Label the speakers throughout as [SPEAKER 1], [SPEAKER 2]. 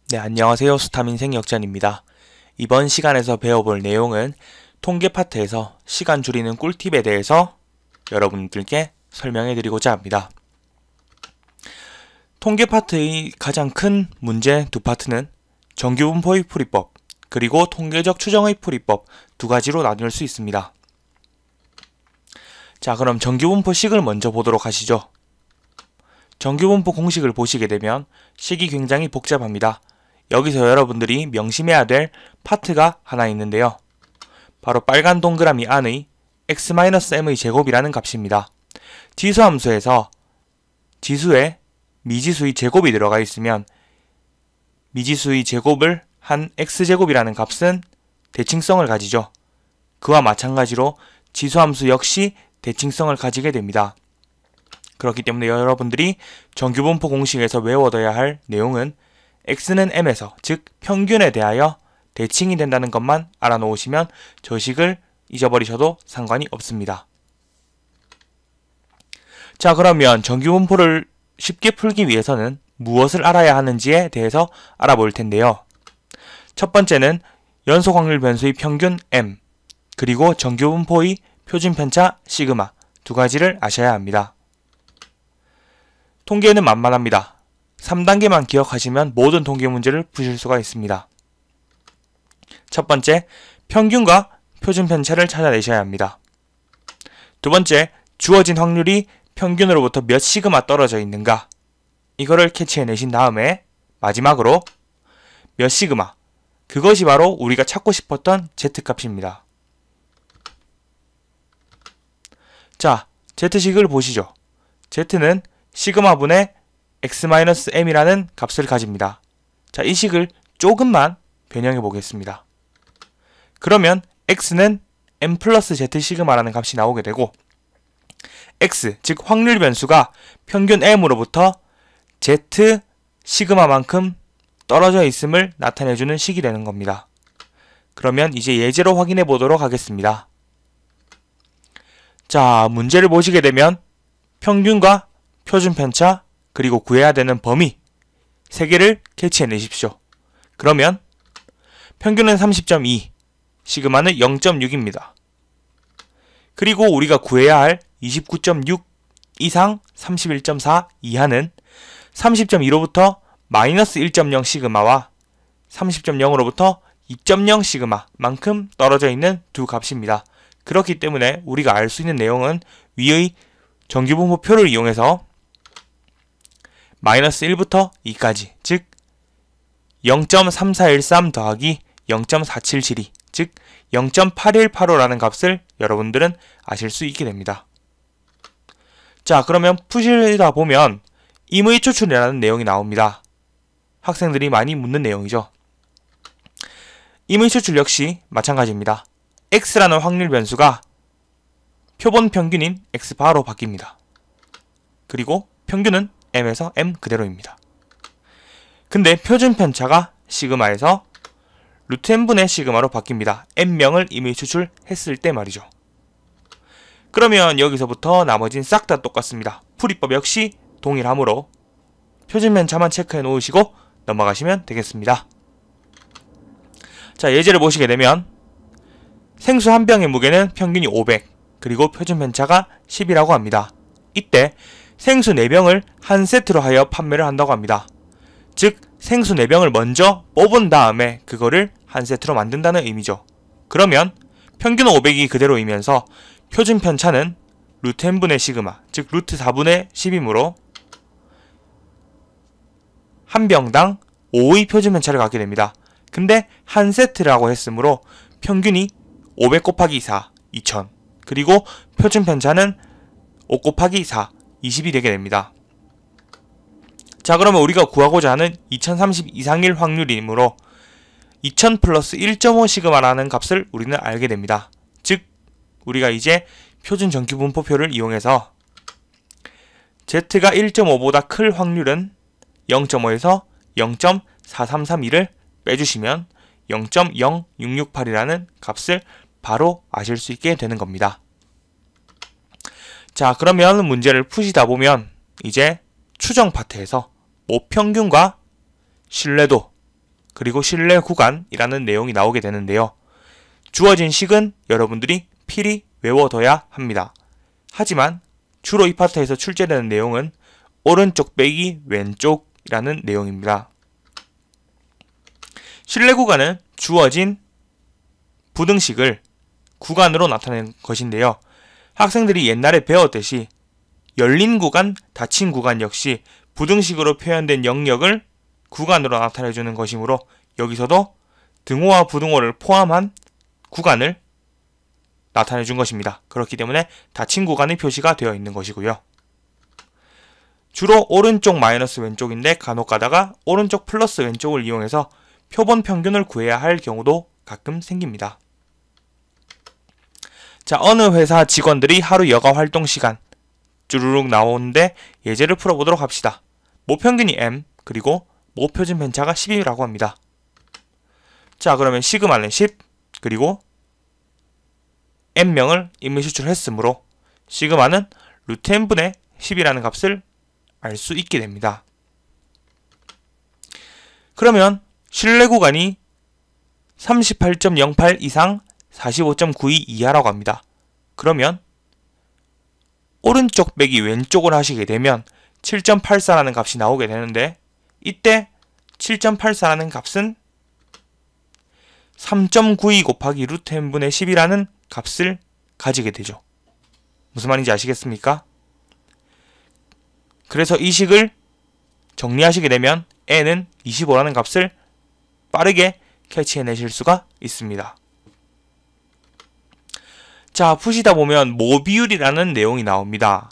[SPEAKER 1] 네, 안녕하세요. 수타민생 역전입니다. 이번 시간에서 배워볼 내용은 통계 파트에서 시간 줄이는 꿀팁에 대해서 여러분들께 설명해 드리고자 합니다. 통계 파트의 가장 큰 문제 두 파트는 정규분포의 풀이법, 그리고 통계적 추정의 풀이법 두 가지로 나눌 수 있습니다. 자, 그럼 정규분포식을 먼저 보도록 하시죠. 정규분포 공식을 보시게 되면 식이 굉장히 복잡합니다. 여기서 여러분들이 명심해야 될 파트가 하나 있는데요. 바로 빨간 동그라미 안의 x-m의 제곱이라는 값입니다. 지수함수에서 지수에 미지수의 제곱이 들어가 있으면 미지수의 제곱을 한 x제곱이라는 값은 대칭성을 가지죠. 그와 마찬가지로 지수함수 역시 대칭성을 가지게 됩니다. 그렇기 때문에 여러분들이 정규분포 공식에서 외워둬야 할 내용은 x는 m에서, 즉 평균에 대하여 대칭이 된다는 것만 알아놓으시면 저 식을 잊어버리셔도 상관이 없습니다. 자, 그러면 정규분포를 쉽게 풀기 위해서는 무엇을 알아야 하는지에 대해서 알아볼 텐데요. 첫 번째는 연속 확률 변수의 평균 m, 그리고 정규분포의 표준편차 시그마 두 가지를 아셔야 합니다. 통계는 만만합니다. 3단계만 기억하시면 모든 통계 문제를 푸실 수가 있습니다. 첫 번째, 평균과 표준편차를 찾아내셔야 합니다. 두 번째, 주어진 확률이 평균으로부터 몇 시그마 떨어져 있는가, 이거를 캐치해내신 다음에 마지막으로 몇 시그마, 그것이 바로 우리가 찾고 싶었던 Z값입니다. 자, Z식을 보시죠. Z는 시그마분의 x-m이라는 값을 가집니다. 자, 이 식을 조금만 변형해 보겠습니다. 그러면 x는 m 플러스 z 시그마라는 값이 나오게 되고, x, 즉 확률 변수가 평균 m으로부터 z 시그마만큼 떨어져 있음을 나타내주는 식이 되는 겁니다. 그러면 이제 예제로 확인해 보도록 하겠습니다. 자, 문제를 보시게 되면 평균과 표준편차, 그리고 구해야 되는 범위 3개를 캐치해내십시오. 그러면 평균은 30.2, 시그마는 0.6입니다. 그리고 우리가 구해야 할 29.6 이상 31.4 이하는 30.2로부터 마이너스 1.0 시그마와 30.0으로부터 2.0 시그마만큼 떨어져 있는 두 값입니다. 그렇기 때문에 우리가 알 수 있는 내용은 위의 정규분포표를 이용해서 마이너스 1부터 2까지, 즉 0.3413 더하기 0.4772, 즉 0.8185라는 값을 여러분들은 아실 수 있게 됩니다. 자, 그러면 푸시다 보면 임의 추출이라는 내용이 나옵니다. 학생들이 많이 묻는 내용이죠. 임의 추출 역시 마찬가지입니다. x라는 확률 변수가 표본 평균인 x바로 바뀝니다. 그리고 평균은 m에서 m 그대로입니다. 근데 표준편차가 시그마에서 루트 m분의 시그마로 바뀝니다. m명을 임의 추출했을 때 말이죠. 그러면 여기서부터 나머진 싹 다 똑같습니다. 풀이법 역시 동일하므로 표준편차만 체크해 놓으시고 넘어가시면 되겠습니다. 자, 예제를 보시게 되면 생수 한 병의 무게는 평균이 500, 그리고 표준편차가 10이라고 합니다. 이때 생수 4병을 한 세트로 하여 판매를 한다고 합니다. 즉 생수 4병을 먼저 뽑은 다음에 그거를 한 세트로 만든다는 의미죠. 그러면 평균은 500이 그대로이면서 표준편차는 루트 n분의 시그마, 즉 루트 4분의 10이므로 한 병당 5의 표준편차를 갖게 됩니다. 근데 한 세트라고 했으므로 평균이 500 곱하기 4, 2000, 그리고 표준편차는 5 곱하기 4, 20이 되게 됩니다. 자, 그러면 우리가 구하고자 하는 2030 이상일 확률이므로 2000 플러스 1.5 시그마라는 값을 우리는 알게 됩니다. 즉 우리가 이제 표준 정규분포표를 이용해서 z가 1.5보다 클 확률은 0.5에서 0.4332를 빼주시면 0.0668이라는 값을 바로 아실 수 있게 되는 겁니다. 자, 그러면 문제를 푸시다 보면 이제 추정 파트에서 모평균과 신뢰도, 그리고 실내 구간이라는 내용이 나오게 되는데요. 주어진 식은 여러분들이 필히 외워둬야 합니다. 하지만 주로 이 파트에서 출제되는 내용은 오른쪽 빼기 왼쪽이라는 내용입니다. 실내 구간은 주어진 부등식을 구간으로 나타낸 것인데요. 학생들이 옛날에 배웠듯이 열린 구간, 닫힌 구간 역시 부등식으로 표현된 영역을 구간으로 나타내주는 것이므로 여기서도 등호와 부등호를 포함한 구간을 나타내준 것입니다. 그렇기 때문에 닫힌 구간의 표시가 되어 있는 것이고요. 주로 오른쪽 마이너스 왼쪽인데 간혹 가다가 오른쪽 플러스 왼쪽을 이용해서 표본 평균을 구해야 할 경우도 가끔 생깁니다. 자, 어느 회사 직원들이 하루 여가 활동 시간 쭈루룩 나오는데 예제를 풀어보도록 합시다. 모평균이 m, 그리고 모표준 편차가 10이라고 합니다. 자, 그러면 시그마는 10, 그리고 n명을 인물 추출했으므로 시그마는 루트 n분의 10이라는 값을 알 수 있게 됩니다. 그러면 실내 구간이 38.08 이상 45.92 이하라고 합니다. 그러면 오른쪽 빼기 왼쪽을 하시게 되면 7.84라는 값이 나오게 되는데 이때 7.84라는 값은 3.92 곱하기 루트 n분의 10이라는 값을 가지게 되죠. 무슨 말인지 아시겠습니까? 그래서 이 식을 정리하시게 되면 n은 25라는 값을 빠르게 캐치해내실 수가 있습니다. 자, 푸시다 보면 모비율이라는 내용이 나옵니다.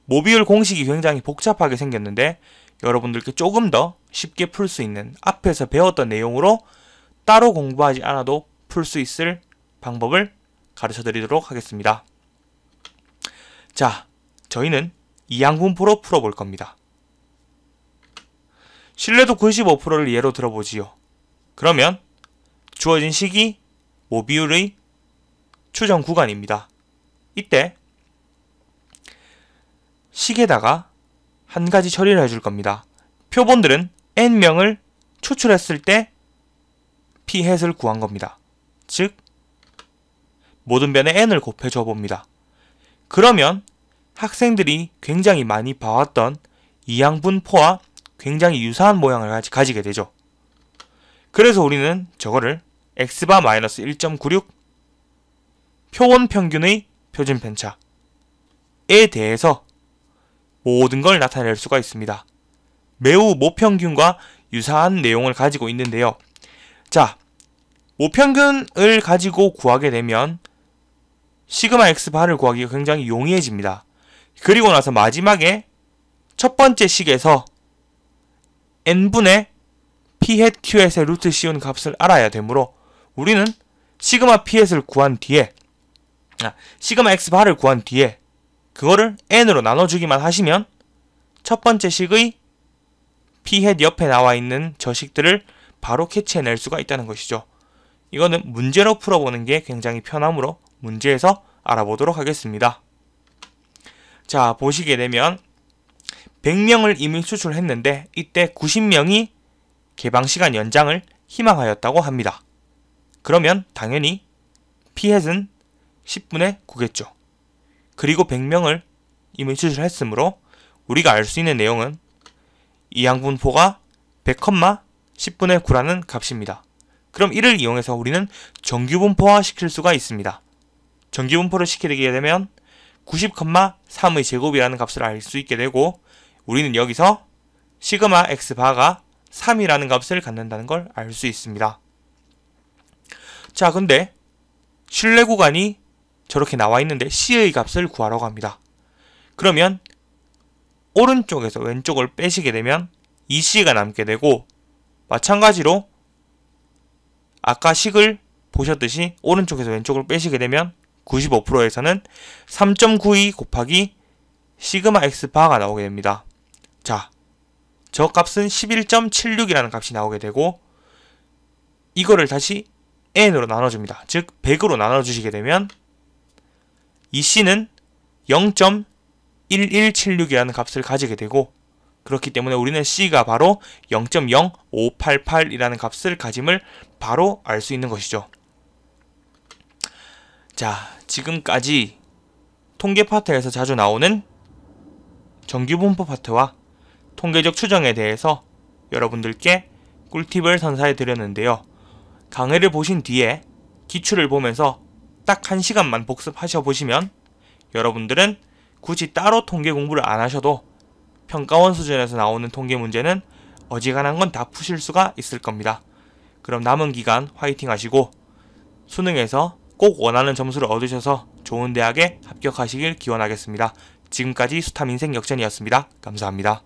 [SPEAKER 1] 모비율 공식이 굉장히 복잡하게 생겼는데 여러분들께 조금 더 쉽게 풀 수 있는 앞에서 배웠던 내용으로 따로 공부하지 않아도 풀 수 있을 방법을 가르쳐 드리도록 하겠습니다. 자, 저희는 이항분포로 풀어볼 겁니다. 신뢰도 95%를 예로 들어보지요. 그러면 주어진 식이 모비율의 추정 구간입니다. 이때 식에다가 한 가지 처리를 해줄 겁니다. 표본들은 n명을 추출했을 때 p햇을 구한 겁니다. 즉 모든 변에 n을 곱해줘 봅니다. 그러면 학생들이 굉장히 많이 봐왔던 이항분포와 굉장히 유사한 모양을 가지게 되죠. 그래서 우리는 저거를 x바 마이너스 1.96 표본 평균의 표준 편차에 대해서 모든 걸 나타낼 수가 있습니다. 매우 모평균과 유사한 내용을 가지고 있는데요. 자, 모평균을 가지고 구하게 되면 시그마 x바를 구하기가 굉장히 용이해집니다. 그리고 나서 마지막에 첫 번째 식에서 n분의 p햇 q햇의 루트 씌운 값을 알아야 되므로 우리는 시그마 p햇을 구한 뒤에 시그마 x바를 구한 뒤에 그거를 n으로 나눠주기만 하시면 첫 번째 식의 p햇 옆에 나와 있는 저 식들을 바로 캐치해낼 수가 있다는 것이죠. 이거는 문제로 풀어보는 게 굉장히 편하므로 문제에서 알아보도록 하겠습니다. 자, 보시게 되면 100명을 이미 추출했는데 이때 90명이 개방시간 연장을 희망하였다고 합니다. 그러면 당연히 p햇은 10분의 9겠죠. 그리고 100명을 이미 추출했으므로 우리가 알 수 있는 내용은 이항분포가 100, 10분의 9라는 값입니다. 그럼 이를 이용해서 우리는 정규분포화 시킬 수가 있습니다. 정규분포를 시키게 되면 90,3의 제곱이라는 값을 알 수 있게 되고 우리는 여기서 시그마 x바가 3이라는 값을 갖는다는 걸 알 수 있습니다. 자, 근데 실내 구간이 저렇게 나와 있는데 c의 값을 구하라고 합니다. 그러면 오른쪽에서 왼쪽을 빼시게 되면 2c가 남게 되고 마찬가지로 아까 식을 보셨듯이 오른쪽에서 왼쪽을 빼시게 되면 95%에서는 3.92 곱하기 시그마 x바가 나오게 됩니다. 자, 저 값은 11.76이라는 값이 나오게 되고 이거를 다시 n으로 나눠줍니다. 즉 100으로 나눠주시게 되면 이 c는 0.1176이라는 값을 가지게 되고 그렇기 때문에 우리는 C가 바로 0.0588이라는 값을 가짐을 바로 알 수 있는 것이죠. 자, 지금까지 통계 파트에서 자주 나오는 정규분포 파트와 통계적 추정에 대해서 여러분들께 꿀팁을 선사해 드렸는데요. 강의를 보신 뒤에 기출을 보면서 딱 1시간만 복습하셔 보시면 여러분들은 굳이 따로 통계 공부를 안 하셔도 평가원 수준에서 나오는 통계 문제는 어지간한 건 다 푸실 수가 있을 겁니다. 그럼 남은 기간 화이팅 하시고 수능에서 꼭 원하는 점수를 얻으셔서 좋은 대학에 합격하시길 기원하겠습니다. 지금까지 수탐인생 역전이었습니다. 감사합니다.